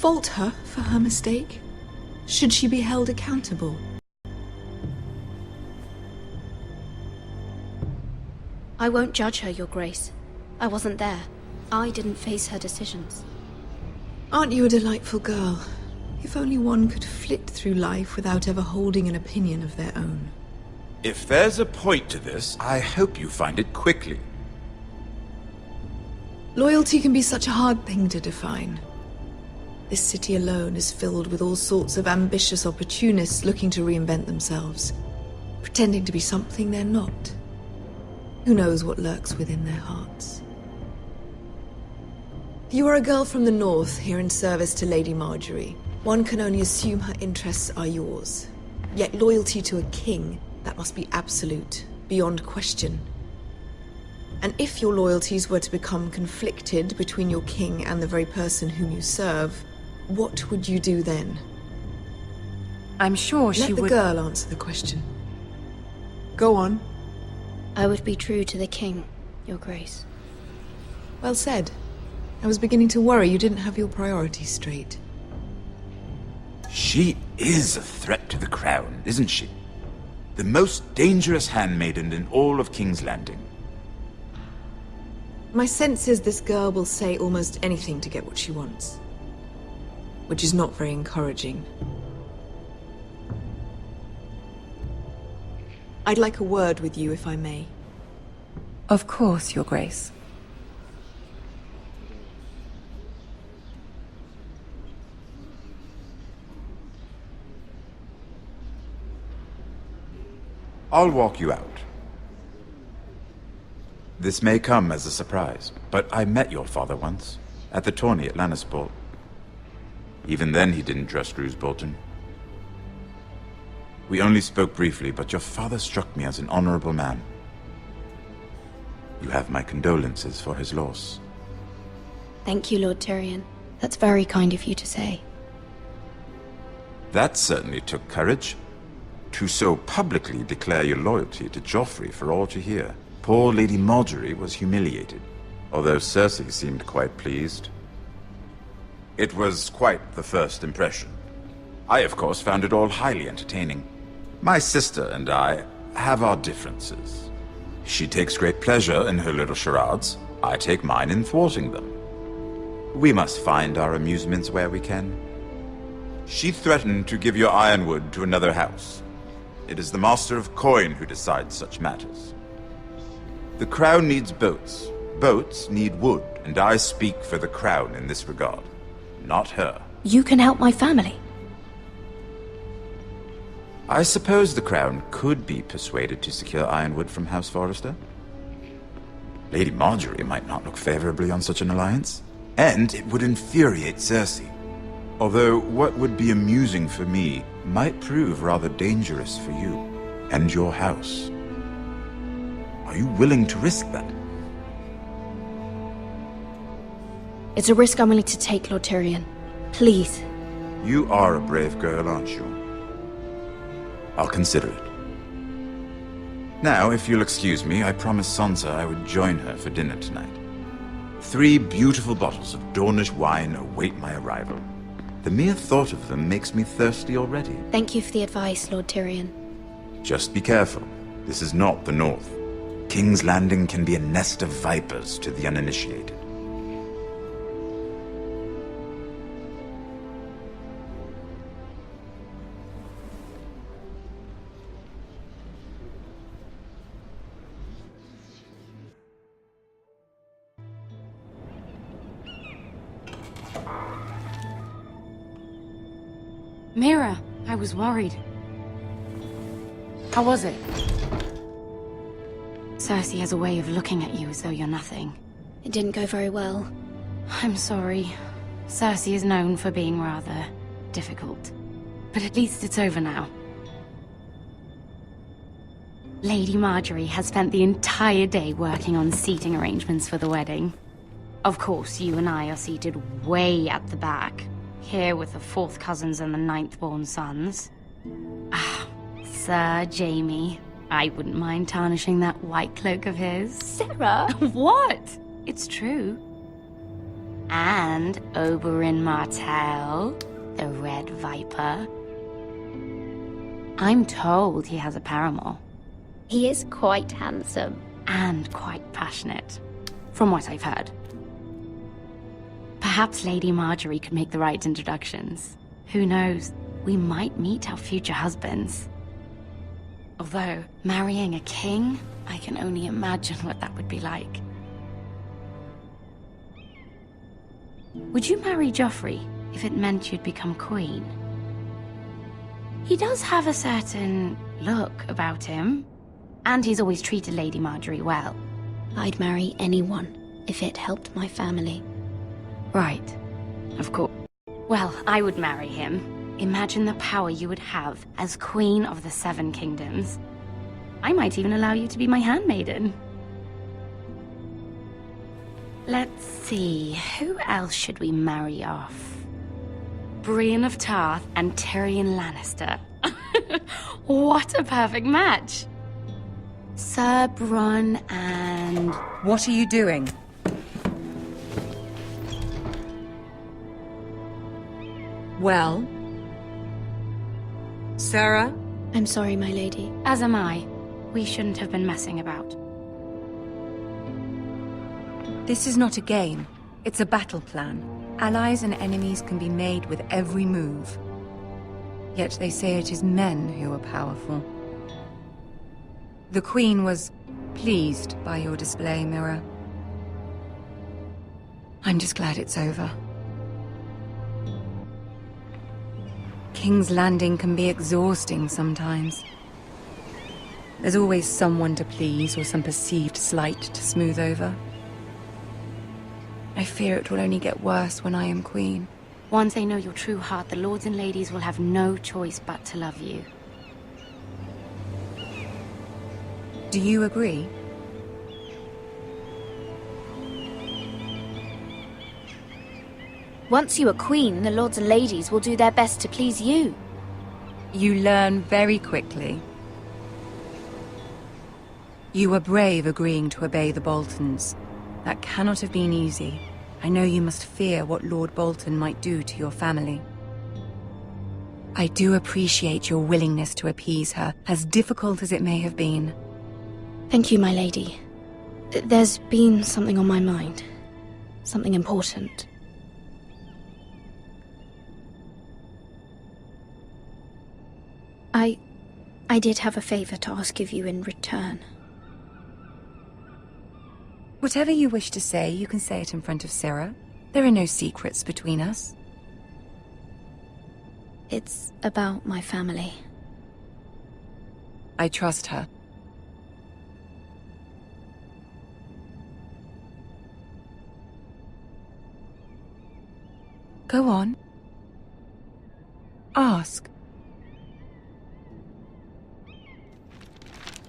fault her for her mistake? Should she be held accountable? I won't judge her, Your Grace. I wasn't there. I didn't face her decisions. Aren't you a delightful girl? If only one could flit through life without ever holding an opinion of their own. If there's a point to this, I hope you find it quickly. Loyalty can be such a hard thing to define. This city alone is filled with all sorts of ambitious opportunists looking to reinvent themselves, pretending to be something they're not. Who knows what lurks within their hearts? You are a girl from the north, here in service to Lady Marjorie. One can only assume her interests are yours. Yet loyalty to a king, that must be absolute, beyond question. And if your loyalties were to become conflicted between your king and the very person whom you serve, what would you do then? I'm sure she would... Let the girl answer the question. Go on. I would be true to the king, Your Grace. Well said. I was beginning to worry you didn't have your priorities straight. She is a threat to the crown, isn't she? The most dangerous handmaiden in all of King's Landing. My sense is this girl will say almost anything to get what she wants. Which is not very encouraging. I'd like a word with you, if I may. Of course, Your Grace. I'll walk you out. This may come as a surprise, but I met your father once, at the tourney at Lannisport. Even then he didn't trust Roose Bolton. We only spoke briefly, but your father struck me as an honorable man. You have my condolences for his loss. Thank you, Lord Tyrion. That's very kind of you to say. That certainly took courage. To so publicly declare your loyalty to Joffrey for all to hear. Poor Lady Marjorie was humiliated, although Cersei seemed quite pleased. It was quite the first impression. I, of course, found it all highly entertaining. My sister and I have our differences. She takes great pleasure in her little charades. I take mine in thwarting them. We must find our amusements where we can. She threatened to give your ironwood to another house. It is the Master of Coin who decides such matters. The crown needs boats. Boats need wood, and I speak for the crown in this regard, not her. You can help my family. I suppose the crown could be persuaded to secure ironwood from House Forrester. Lady Marjorie might not look favorably on such an alliance, and it would infuriate Cersei. Although what would be amusing for me might prove rather dangerous for you and your house. Are you willing to risk that? It's a risk I'm willing to take, Lord Tyrion. Please. You are a brave girl, aren't you? I'll consider it. Now, if you'll excuse me, I promised Sansa I would join her for dinner tonight. 3 beautiful bottles of Dornish wine await my arrival. The mere thought of them makes me thirsty already. Thank you for the advice, Lord Tyrion. Just be careful. This is not the North. King's Landing can be a nest of vipers to the uninitiated. Mira, I was worried. How was it? Cersei has a way of looking at you as though you're nothing. It didn't go very well. I'm sorry. Cersei is known for being rather difficult. But at least it's over now. Lady Marjorie has spent the entire day working on seating arrangements for the wedding. Of course, you and I are seated way at the back. Here with the 4th cousins and the 9th-born sons. Ah, Sir Jaime. I wouldn't mind tarnishing that white cloak of his. Sarah! What? It's true. And Oberyn Martell, the Red Viper. I'm told he has a paramour. He is quite handsome. And quite passionate, from what I've heard. Perhaps Lady Marjorie could make the right introductions. Who knows? We might meet our future husbands. Although, marrying a king, I can only imagine what that would be like. Would you marry Joffrey if it meant you'd become queen? He does have a certain look about him, and he's always treated Lady Marjorie well. I'd marry anyone if it helped my family. Right. Of course. Well, I would marry him. Imagine the power you would have as Queen of the Seven Kingdoms. I might even allow you to be my handmaiden. Let's see, who else should we marry off? Brienne of Tarth and Tyrion Lannister. What a perfect match! Sir Bronn and... What are you doing? Well? Sarah? I'm sorry, my lady. As am I. We shouldn't have been messing about. This is not a game. It's a battle plan. Allies and enemies can be made with every move. Yet they say it is men who are powerful. The Queen was pleased by your display, Mira. I'm just glad it's over. King's Landing can be exhausting sometimes. There's always someone to please or some perceived slight to smooth over. I fear it will only get worse when I am queen. Once they know your true heart, the lords and ladies will have no choice but to love you. Do you agree? Once you are queen, the lords and ladies will do their best to please you. You learn very quickly. You were brave agreeing to obey the Boltons. That cannot have been easy. I know you must fear what Lord Bolton might do to your family. I do appreciate your willingness to appease her, as difficult as it may have been. Thank you, my lady. There's been something on my mind. Something important. I did have a favor to ask of you in return. Whatever you wish to say, you can say it in front of Sarah. There are no secrets between us. It's about my family. I trust her. Go on. Ask.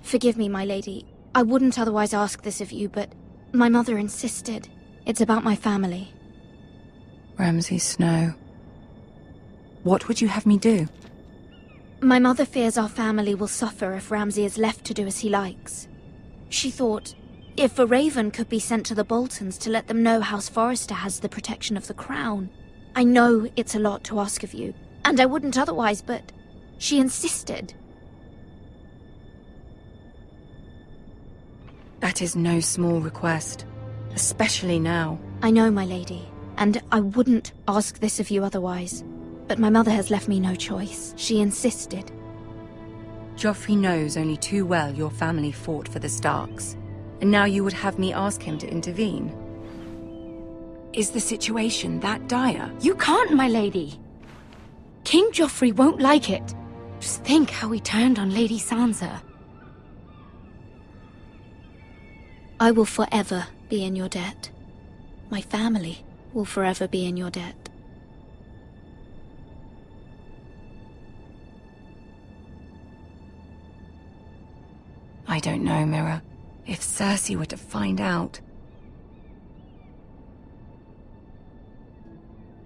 Forgive me, my lady. I wouldn't otherwise ask this of you, but my mother insisted. It's about my family. Ramsay Snow. What would you have me do? My mother fears our family will suffer if Ramsay is left to do as he likes. She thought, if a raven could be sent to the Boltons to let them know House Forrester has the protection of the crown. I know it's a lot to ask of you, and I wouldn't otherwise, but she insisted. That is no small request, especially now. I know, my lady, and I wouldn't ask this of you otherwise. But my mother has left me no choice. She insisted. Joffrey knows only too well your family fought for the Starks, and now you would have me ask him to intervene. Is the situation that dire? You can't, my lady. King Joffrey won't like it. Just think how he turned on Lady Sansa. I will forever be in your debt. My family will forever be in your debt. I don't know, Mira. If Cersei were to find out...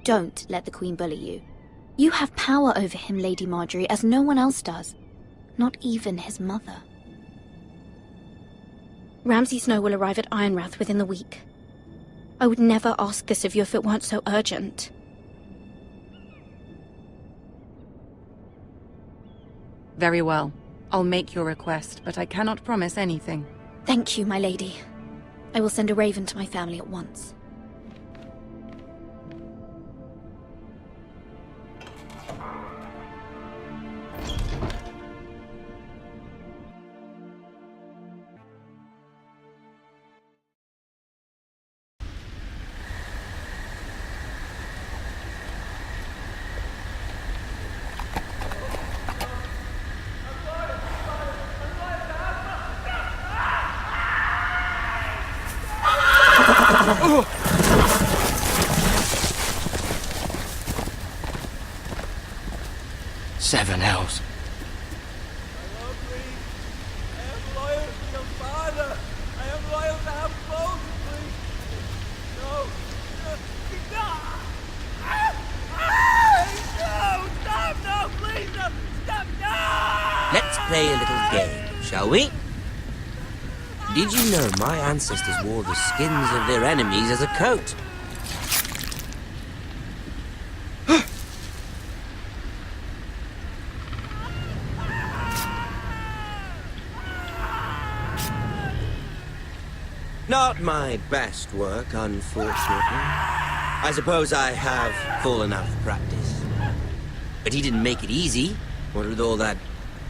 Don't let the Queen bully you. You have power over him, Lady Marjorie, as no one else does. Not even his mother. Ramsay Snow will arrive at Ironrath within the week. I would never ask this of you if it weren't so urgent. Very well. I'll make your request, but I cannot promise anything. Thank you, my lady. I will send a raven to my family at once. Seven hells. I love Reed. I am loyal to your father. I am loyal to have both, please. No. No, stop, no, please, no, stop, no! Let's play a little game, shall we? Did you know my ancestors wore the skins of their enemies as a coat? Not my best work, unfortunately. I suppose I have fallen out of practice. But he didn't make it easy, what with all that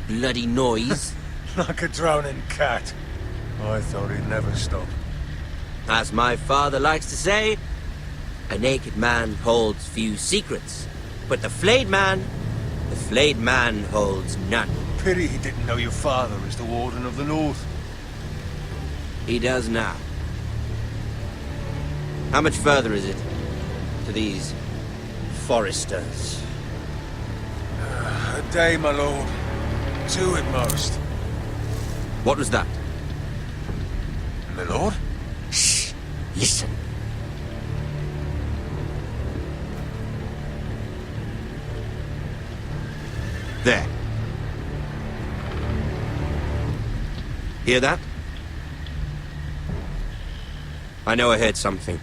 bloody noise. Like a drowning cat. I thought he'd never stop. As my father likes to say, a naked man holds few secrets, but the flayed man holds none. Pity he didn't know your father is the Warden of the North. He does now. How much further is it to these foresters? A day, my lord. 2 at most. What was that? My lord? Shh! Listen. There. Hear that? I know I heard something.